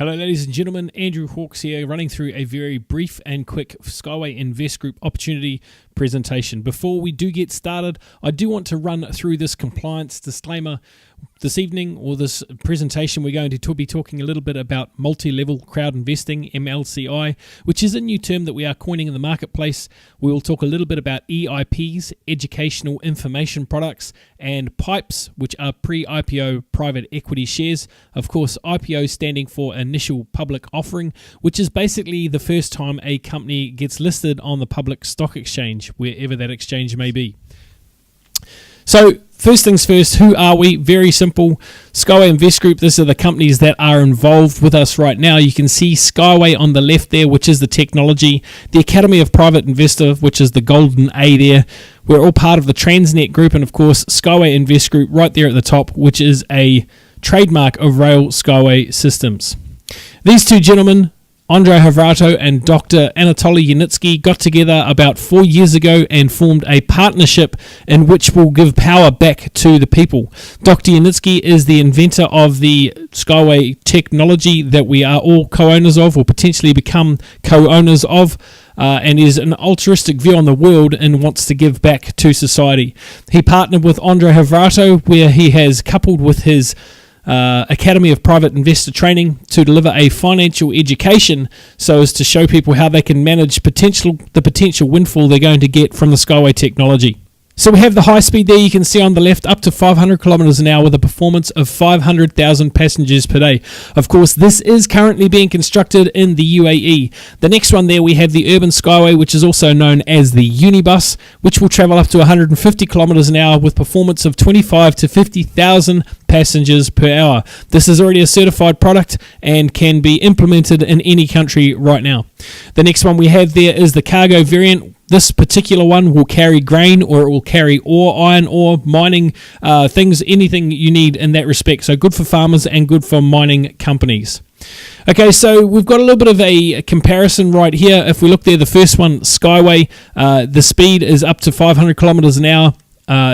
Hello ladies and gentlemen, Andrew Hawks here, running through a very brief and quick Skyway Invest Group opportunity presentation. Before we do get started, I do want to run through this compliance disclaimer. This evening, or this presentation, we're going to be talking a little bit about multi-level crowd investing, MLCI, which is a new term that we are coining in the marketplace. We will talk a little bit about EIPs, educational information products, and PIPEs, which are pre-IPO private equity shares. Of course, IPO standing for initial public offering, which is basically the first time a company gets listed on the public stock exchange, wherever that exchange may be. So, first things first, who are we? Very simple. Skyway Invest Group, these are the companies that are involved with us right now. You can see Skyway on the left there, which is the technology. The Academy of Private Investor, which is the golden A there. We're all part of the Transnet Group, and of course, Skyway Invest Group right there at the top, which is a trademark of Rail Skyway Systems. These two gentlemen, Andrei Havrato and Dr. Anatoly Yanitsky, got together about 4 years ago and formed a partnership in which will give power back to the people. Dr. Yanitsky is the inventor of the Skyway technology that we are all co-owners of, or potentially become co-owners of, and is an altruistic view on the world and wants to give back to society. He partnered with Andrei Havrato, where he has coupled with his Academy of Private Investor Training to deliver a financial education so as to show people how they can manage the potential windfall they're going to get from the Skyway technology. So we have the high speed there, you can see on the left, up to 500 kilometers an hour with a performance of 500,000 passengers per day. Of course, this is currently being constructed in the UAE. The next one there, we have the Urban Skyway, which is also known as the Unibus, which will travel up to 150 kilometers an hour with performance of 25 to 50,000 passengers per hour. This is already a certified product and can be implemented in any country right now. The next one we have there is the cargo variant. This particular one will carry grain, or it will carry ore, iron ore, mining things, anything you need in that respect. So good for farmers and good for mining companies. Okay, so we've got a little bit of a comparison right here. If we look there, the first one, Skyway, the speed is up to 500 kilometers an hour.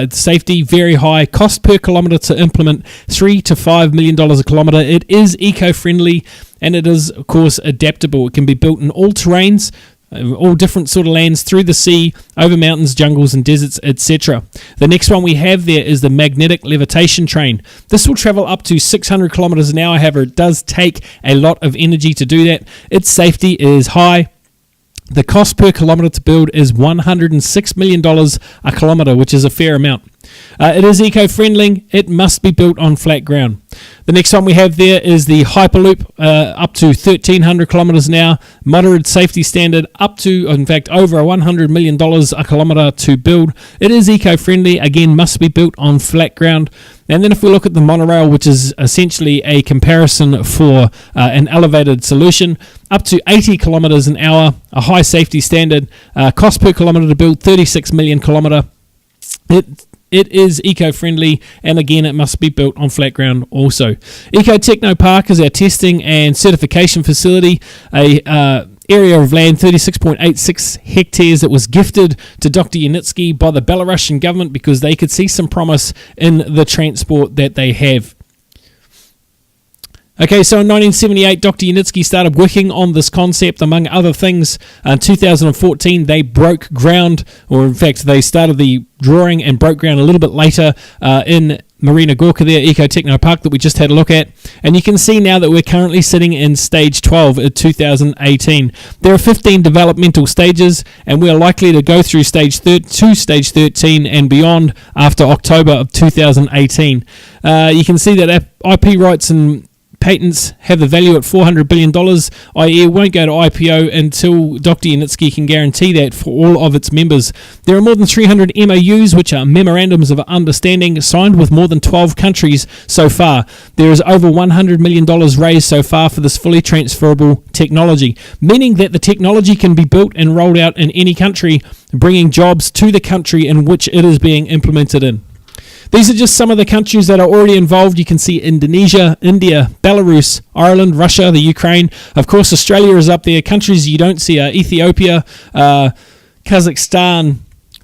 Safety very high, cost per kilometer to implement $3 to $5 million a kilometer. It is eco-friendly and it is of course adaptable. It can be built in all terrains, all different sort of lands, through the sea, over mountains, jungles and deserts, etc. The next one we have there is the magnetic levitation train. This will travel up to 600 kilometers an hour. However, it does take a lot of energy to do that. Its safety is high. The cost per kilometre to build is $106 million a kilometre, which is a fair amount. It is eco-friendly. It must be built on flat ground. The next one we have there is the Hyperloop, up to 1,300 kilometres an hour, moderate safety standard, up to, in fact, over $100 million a kilometre to build. It is eco-friendly, again, must be built on flat ground. And then if we look at the monorail, which is essentially a comparison for an elevated solution, up to 80 kilometres an hour, a high safety standard, cost per kilometre to build, 36 million kilometre. It is eco-friendly, and again, it must be built on flat ground also. Techno Park is our testing and certification facility, a area of land, 36.86 hectares, that was gifted to Dr. Yanitsky by the Belarusian government because they could see some promise in the transport that they have. Okay, so in 1978, Dr. Yanitsky started working on this concept, among other things. In 2014, they broke ground, or in fact, they started the drawing and broke ground a little bit later in Marina Gorka there, Techno Park, that we just had a look at. And you can see now that we're currently sitting in stage 12 in 2018. There are 15 developmental stages, and we're likely to go through stage 13 and beyond after October of 2018. You can see that IP rights and patents have the value at $400 billion, i.e. it won't go to IPO until Dr. Yanitsky can guarantee that for all of its members. There are more than 300 MOUs, which are Memorandums of Understanding, signed with more than 12 countries so far. There is over $100 million raised so far for this fully transferable technology, meaning that the technology can be built and rolled out in any country, bringing jobs to the country in which it is being implemented in. These are just some of the countries that are already involved. You can see Indonesia, India, Belarus, Ireland, Russia, the Ukraine. Of course, Australia is up there. Countries you don't see are Ethiopia, Kazakhstan,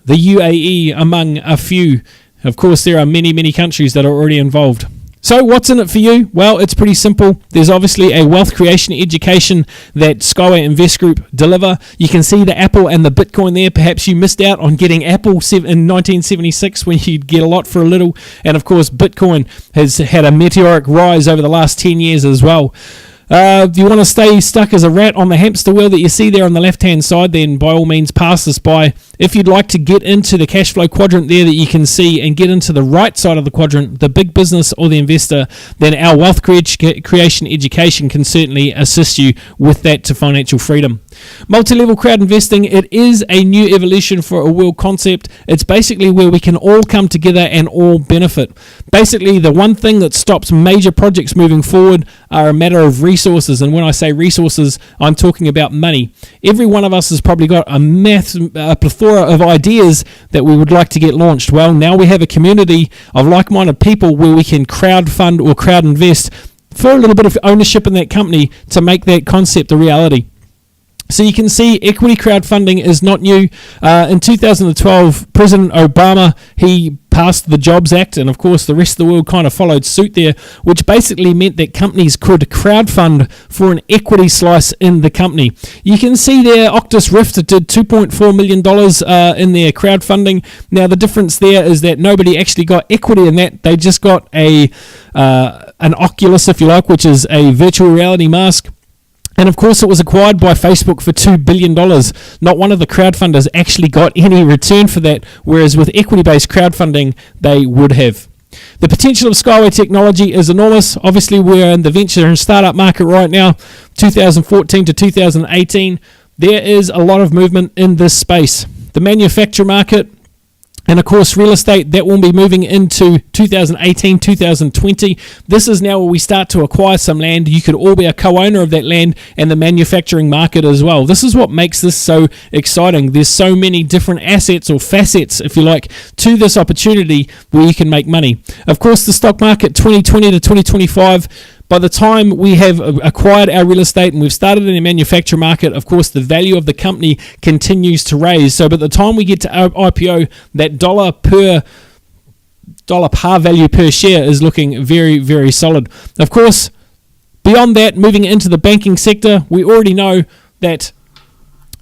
the UAE, among a few. Of course, there are many, many countries that are already involved. So what's in it for you? Well, it's pretty simple. There's obviously a wealth creation education that Skyway Invest Group deliver. You can see the Apple and the Bitcoin there. Perhaps you missed out on getting Apple in 1976 when you'd get a lot for a little. And of course, Bitcoin has had a meteoric rise over the last 10 years as well. If you want to stay stuck as a rat on the hamster wheel that you see there on the left-hand side, then by all means pass this by. If you'd like to get into the cash flow quadrant there that you can see and get into the right side of the quadrant, the big business or the investor, then our wealth creation education can certainly assist you with that to financial freedom. Multi-level crowd investing, it is a new evolution for a world concept. It's basically where we can all come together and all benefit. Basically, the one thing that stops major projects moving forward are a matter of resources. And when I say resources, I'm talking about money. Every one of us has probably got a plethora of ideas that we would like to get launched. Well, now we have a community of like-minded people where we can crowd fund or crowd invest for a little bit of ownership in that company to make that concept a reality. So you can see equity crowdfunding is not new. In 2012, President Obama, he passed the Jobs Act, and of course the rest of the world kind of followed suit there, which basically meant that companies could crowdfund for an equity slice in the company. You can see there Octus Rift did $2.4 million in their crowdfunding. Now the difference there is that nobody actually got equity in that. They just got an Oculus, if you like, which is a virtual reality mask. And of course it was acquired by Facebook for $2 billion. Not one of the crowdfunders actually got any return for that, whereas with equity-based crowdfunding, they would have. The potential of Skyway technology is enormous. Obviously, we're in the venture and startup market right now, 2014 to 2018. There is a lot of movement in this space. The manufacturer market, and of course real estate, that will be moving into 2018, 2020. This is now where we start to acquire some land. You could all be a co-owner of that land, and the manufacturing market as well. This is what makes this so exciting. There's so many different assets or facets, if you like, to this opportunity where you can make money. Of course, the stock market 2020 to 2025, by the time we have acquired our real estate and we've started in the manufacturer market, of course, the value of the company continues to raise. So by the time we get to our IPO, that dollar par value per share is looking very, very solid. Of course, beyond that, moving into the banking sector, we already know that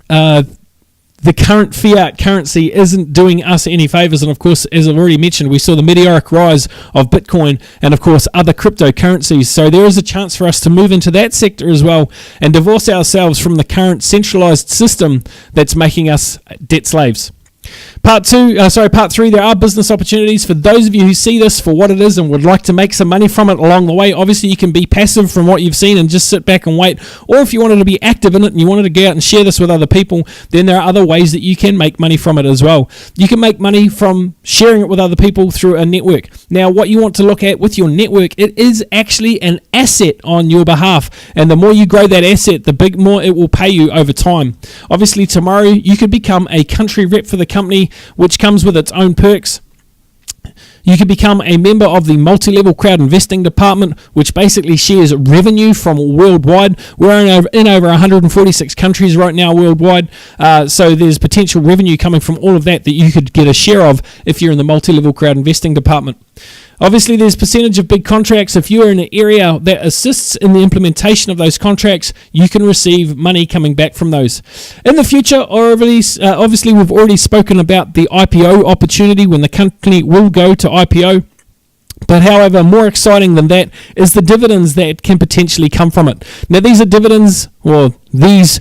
the current fiat currency isn't doing us any favors. And of course, as I've already mentioned, we saw the meteoric rise of Bitcoin and of course other cryptocurrencies. So there is a chance for us to move into that sector as well and divorce ourselves from the current centralized system that's making us debt slaves. Part 3, there are business opportunities for those of you who see this for what it is and would like to make some money from it along the way. Obviously, you can be passive from what you've seen and just sit back and wait. Or if you wanted to be active in it and you wanted to go out and share this with other people, then there are other ways that you can make money from it as well. You can make money from sharing it with other people through a network. Now, what you want to look at with your network, it is actually an asset on your behalf. And the more you grow that asset, the more it will pay you over time. Obviously, tomorrow you could become a country rep for the company, which comes with its own perks. You can become a member of the multi-level crowd investing department, which basically shares revenue from worldwide. We're in over 146 countries right now worldwide, so there's potential revenue coming from all of that you could get a share of if you're in the multi-level crowd investing department. Obviously, there's percentage of big contracts. If you're in an area that assists in the implementation of those contracts, you can receive money coming back from those. In the future, obviously, we've already spoken about the IPO opportunity when the company will go to IPO. But however, more exciting than that is the dividends that can potentially come from it. Now, these are dividends, or these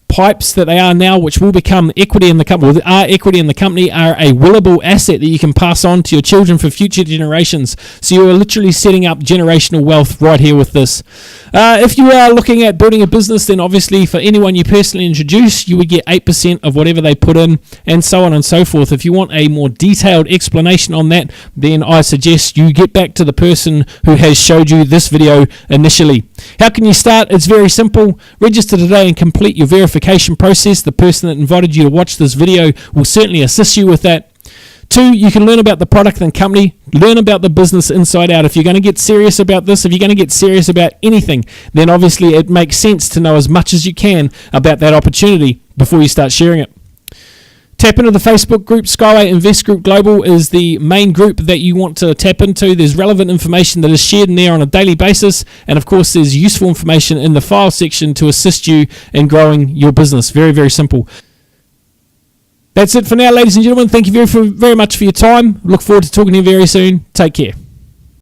pipes that they are now, which will become equity in the company, or are equity in the company, are a willable asset that you can pass on to your children for future generations. So you are literally setting up generational wealth right here with this. If you are looking at building a business, then obviously for anyone you personally introduce, you would get 8% of whatever they put in, and so on and so forth. If you want a more detailed explanation on that, then I suggest you get back to the person who has showed you this video initially. How can you start? It's very simple. Register today and complete your verification process. The person that invited you to watch this video will certainly assist you with that. 2, you can learn about the product and company, learn about the business inside out. If you're going to get serious about this, if you're going to get serious about anything, then obviously it makes sense to know as much as you can about that opportunity before you start sharing it. Tap into the Facebook group. Skyway Invest Group Global is the main group that you want to tap into. There's relevant information that is shared in there on a daily basis. And of course, there's useful information in the file section to assist you in growing your business. Very, very simple. That's it for now, ladies and gentlemen. Thank you very much for your time. Look forward to talking to you very soon. Take care.